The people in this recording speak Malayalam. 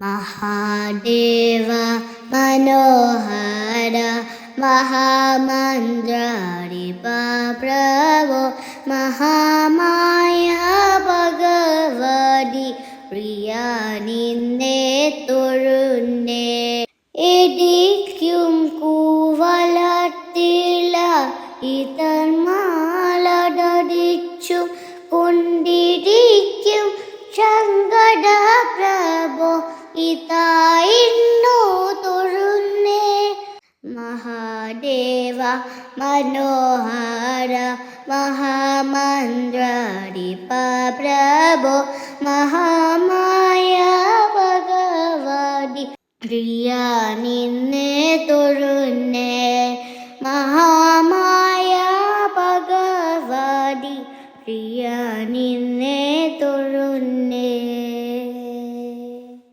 മഹാദേവ മനോഹര മഹാമന്ത്രാരിപ പ്രഭോ മഹാമായ ഭഗവതി പ്രിയ നിന്നെ തൊഴുന്നേ. ഇടിക്കും കൂവലത്തില ഇതർമാലടിച്ചും കൊണ്ടിരിക്കും ശങ്കട പ്രഭോ ഇതായിരുന്നു തൊഴുന്നേ. മഹാദേവ മനോഹര മഹാമന്ത്രാരിപ പ്രഭോ മഹാമായ ഭഗവതി പ്രിയ നിന്നെ തൊഴുന്നേ.